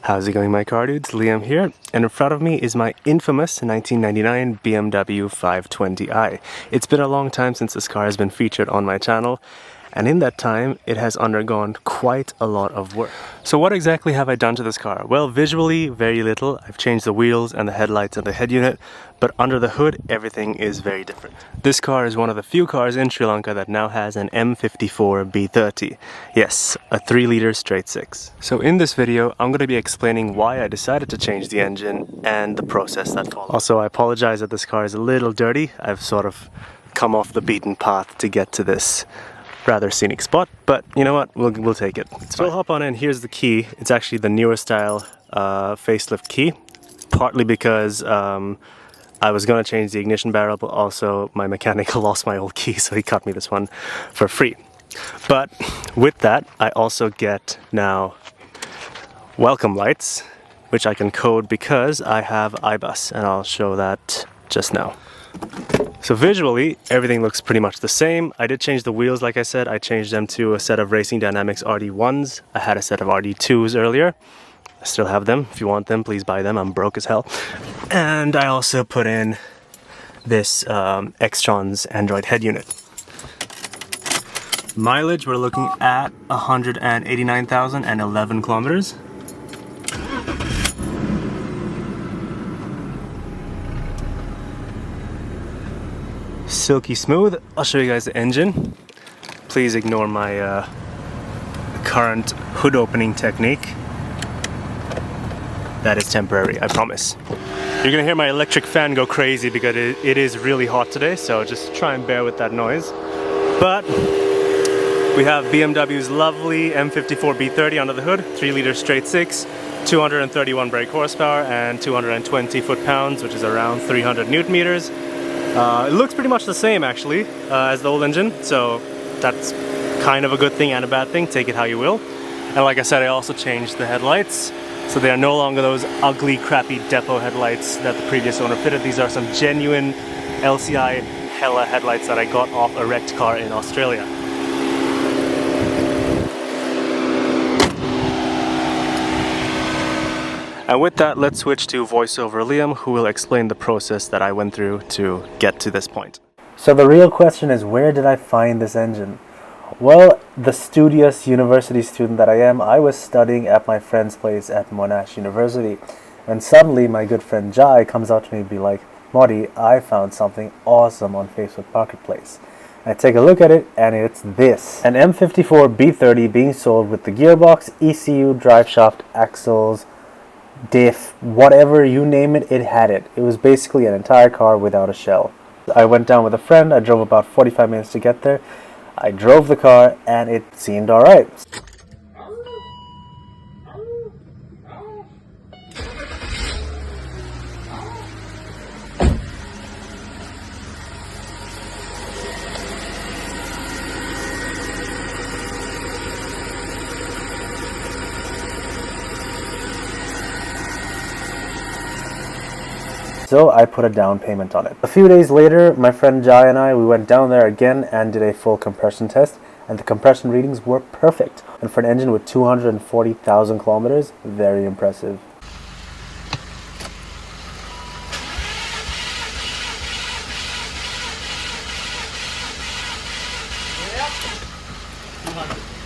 How's it going, my car dudes? Liam here, and in front of me is my infamous 1999 BMW 520i. It's been a long time since this car has been featured on my channel, and in that time it has undergone quite a lot of work. So what exactly have I done to this car? Well, visually, very little. I've changed the wheels and the headlights and the head unit, but under the hood everything is very different. This car is one of the few cars in Sri Lanka that now has an M54 B30. Yes, a 3-liter straight 6. So in this video I'm going to be explaining why I decided to change the engine and the process that followed. Also, I apologize that this car is a little dirty. I've sort of come off the beaten path to get to this rather scenic spot, but you know what, we'll take it. So I'll hop on in. Here's the key. It's actually the newer style facelift key, partly because I was gonna change the ignition barrel, but also my mechanic lost my old key, so he cut me this one for free. But with that, I also get now welcome lights, which I can code because I have iBus, and I'll show that just now. So visually, everything looks pretty much the same. I did change the wheels, like I said. I changed them to a set of Racing Dynamics RD1s. I had a set of RD2s earlier. I still have them. If you want them, please buy them. I'm broke as hell. And I also put in this Extron's Android head unit. Mileage, we're looking at 189,011 kilometers. Silky smooth. I'll show you guys the engine. Please ignore my current hood opening technique. That is temporary, I promise. You're gonna hear my electric fan go crazy because it is really hot today, so just try and bear with that noise. But we have BMW's lovely M54 B30 under the hood, 3-liter straight 6, 231 brake horsepower and 220 foot-pounds, which is around 300 newton meters. It looks pretty much the same actually as the old engine, so that's kind of a good thing and a bad thing, take it how you will. And like I said, I also changed the headlights, so they are no longer those ugly, crappy depot headlights that the previous owner fitted. These are some genuine LCI Hella headlights that I got off a wrecked car in Australia. And with that, let's switch to voiceover Liam, who will explain the process that I went through to get to this point. So the real question is, where did I find this engine? Well, the studious university student that I am, I was studying at my friend's place at Monash University. And suddenly my good friend Jai comes out to me and be like, Modi, I found something awesome on Facebook Marketplace. I take a look at it and it's this. An M54 B30 being sold with the gearbox, ECU, driveshaft, axles, diff, whatever you name it, it had it. It was basically an entire car without a shell. I went down with a friend. I drove about 45 minutes to get there. I drove the car and it seemed alright. So I put a down payment on it. A few days later, my friend Jai and we went down there again and did a full compression test, and the compression readings were perfect. And for an engine with 240,000 kilometers, very impressive.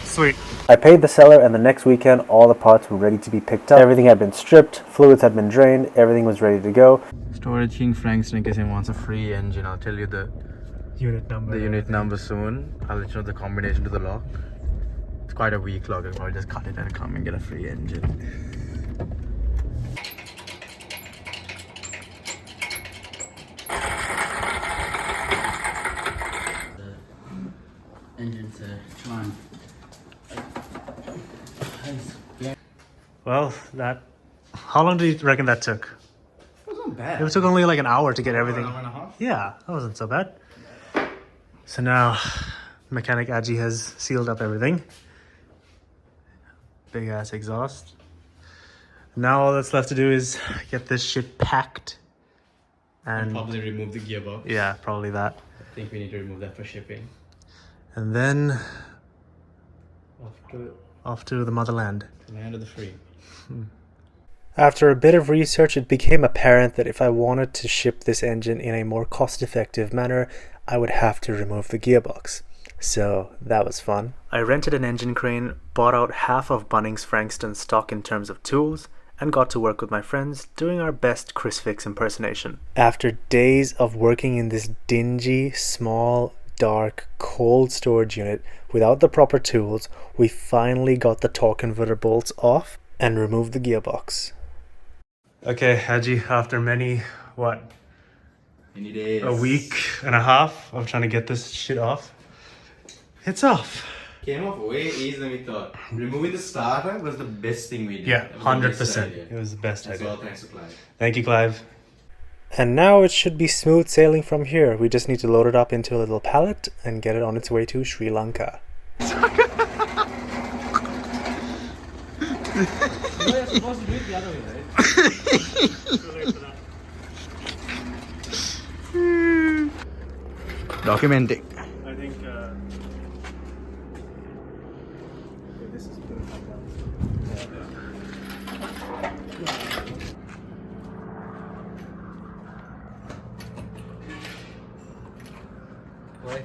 Sweet. I paid the seller, and the next weekend all the parts were ready to be picked up. Everything had been stripped, fluids had been drained, everything was ready to go. Storage King Franks in case he wants a free engine. I'll tell you the Unit number soon. I'll let you know the combination to the lock. It's quite a weak lock. I'll just cut it and come and get a free engine. Engine's trying. Well, how long do you reckon that took? It wasn't bad. It took only like an hour to get everything. An hour and a half? Yeah, that wasn't so bad. So now, mechanic Aji has sealed up everything. Big ass exhaust. Now all that's left to do is get this shit packed. And probably remove the gearbox. yeah, probably that. I think we need to remove that for shipping. And then off to the motherland. The land of the free. After a bit of research, it became apparent that if I wanted to ship this engine in a more cost-effective manner, I would have to remove the gearbox. So that was fun. I rented an engine crane, bought out half of Bunnings Frankston's stock in terms of tools, and got to work with my friends, doing our best Chris Fix impersonation. After days of working in this dingy, small, dark, cold storage unit without the proper tools, we finally got the torque converter bolts off and removed the gearbox. Okay, Haji, after many days. a week and a half of trying to get this shit off, it's off. Came off way easier than we thought. Removing the starter was the best thing we did. Yeah, 100%. It was the best idea. Well, thanks to Clive. Thank you, Clive. And now it should be smooth sailing from here. We just need to load it up into a little pallet and get it on its way to Sri Lanka. You're supposed to do it the other way, right? Documenting. I think this is good. Why?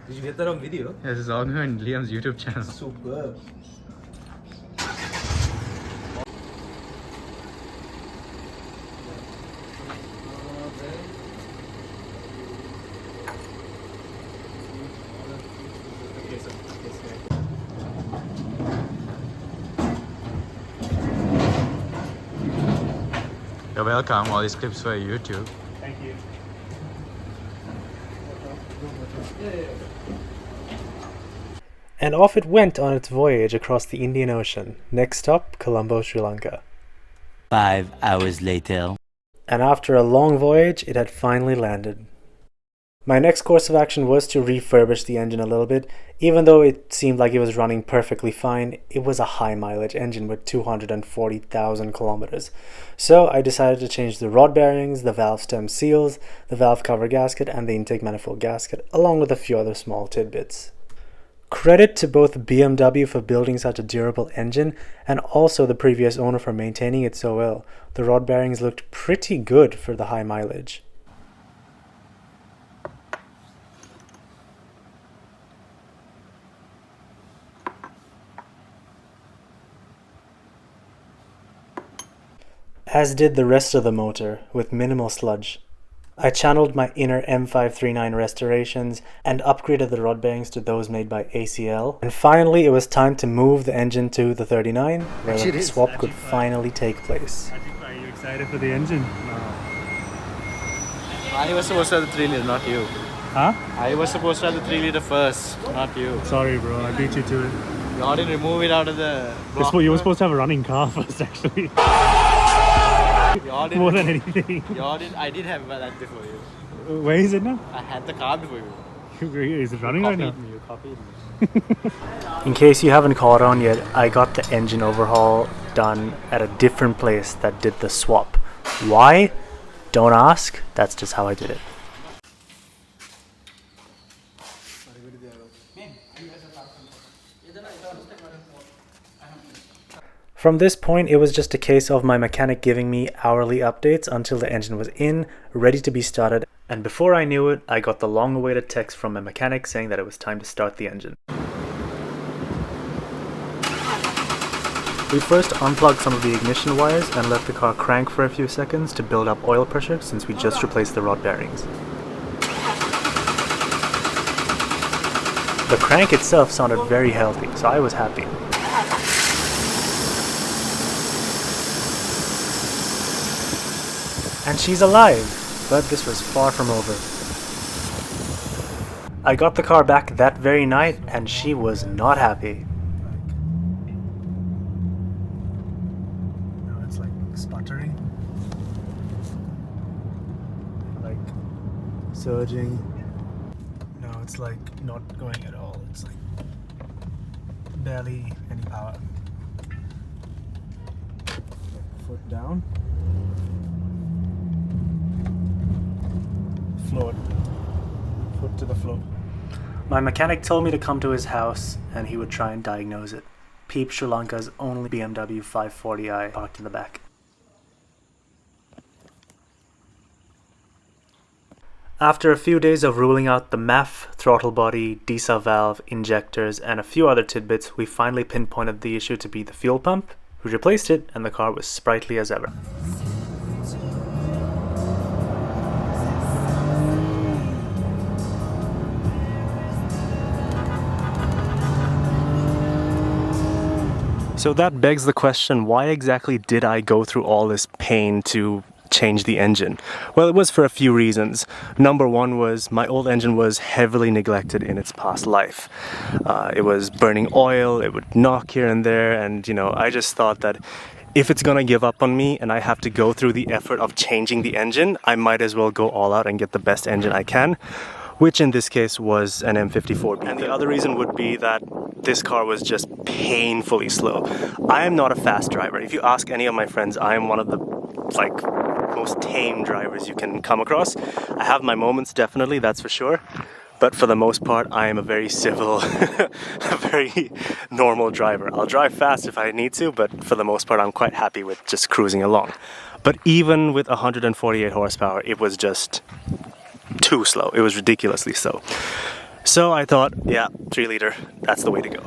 Did you get that on video? Yeah, this is all on Liam's YouTube channel. Superb. You're welcome. All these clips for YouTube. Thank you. And off it went on its voyage across the Indian Ocean. Next stop, Colombo, Sri Lanka. 5 hours later. And after a long voyage, it had finally landed. My next course of action was to refurbish the engine a little bit. Even though it seemed like it was running perfectly fine, it was a high mileage engine with 240,000 kilometers. So I decided to change the rod bearings, the valve stem seals, the valve cover gasket, and the intake manifold gasket, along with a few other small tidbits. Credit to both BMW for building such a durable engine and also the previous owner for maintaining it so well. The rod bearings looked pretty good for the high mileage. As did the rest of the motor, with minimal sludge. I channeled my inner M539 restorations and upgraded the rod bearings to those made by ACL. And finally, it was time to move the engine to the 39, where the swap could finally take place. Are you excited for the engine? I was supposed to have the 3 liter, not you. Huh? I was supposed to have the 3 liter first, not you. Sorry, bro. I beat you to it. You didn't remove it out of the block. You were supposed to have a running car first, actually. More than anything. I did have that before you. Where is it now? I had the car before you. Is it running right now? You copied me. In case you haven't caught on yet, I got the engine overhaul done at a different place that did the swap. Why? Don't ask. That's just how I did it. From this point, it was just a case of my mechanic giving me hourly updates until the engine was in, ready to be started, and before I knew it, I got the long-awaited text from my mechanic saying that it was time to start the engine. We first unplugged some of the ignition wires and let the car crank for a few seconds to build up oil pressure since we just replaced the rod bearings. The crank itself sounded very healthy, so I was happy. And she's alive, but this was far from over. I got the car back that very night, and she was not happy. Now it's like sputtering. Like surging. No, it's like not going at all. It's like barely any power. Foot down. Floor. Foot to the floor. My mechanic told me to come to his house and he would try and diagnose it. Peep Sri Lanka's only BMW 540i parked in the back. After a few days of ruling out the MEF, throttle body, diesel valve, injectors, and a few other tidbits, we finally pinpointed the issue to be the fuel pump. We replaced it, and the car was sprightly as ever. So that begs the question, why exactly did I go through all this pain to change the engine? Well, it was for a few reasons. Number one was my old engine was heavily neglected in its past life. It was burning oil, it would knock here and there, and I just thought that if it's gonna give up on me and I have to go through the effort of changing the engine, I might as well go all out and get the best engine I can, which in this case was an M54B. And the other reason would be that this car was just painfully slow. I am not a fast driver. If you ask any of my friends, I am one of the most tame drivers you can come across. I have my moments, definitely, that's for sure. But for the most part, I am a very civil, a very normal driver. I'll drive fast if I need to, but for the most part, I'm quite happy with just cruising along. But even with 148 horsepower, it was just too slow. It was ridiculously slow. So I thought, yeah, 3 liter, that's the way to go.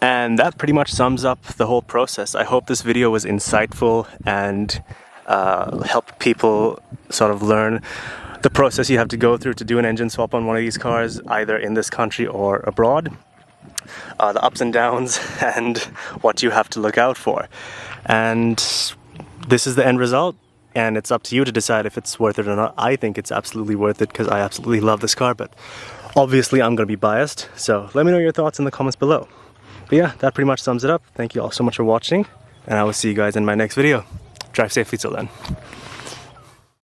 And that pretty much sums up the whole process. I hope this video was insightful and helped people sort of learn the process you have to go through to do an engine swap on one of these cars, either in this country or abroad. The ups and downs and what you have to look out for. And this is the end result. And it's up to you to decide if it's worth it or not. I think it's absolutely worth it because I absolutely love this car, but obviously I'm going to be biased. So let me know your thoughts in the comments below. But yeah, that pretty much sums it up. Thank you all so much for watching, and I will see you guys in my next video. Drive safely till then.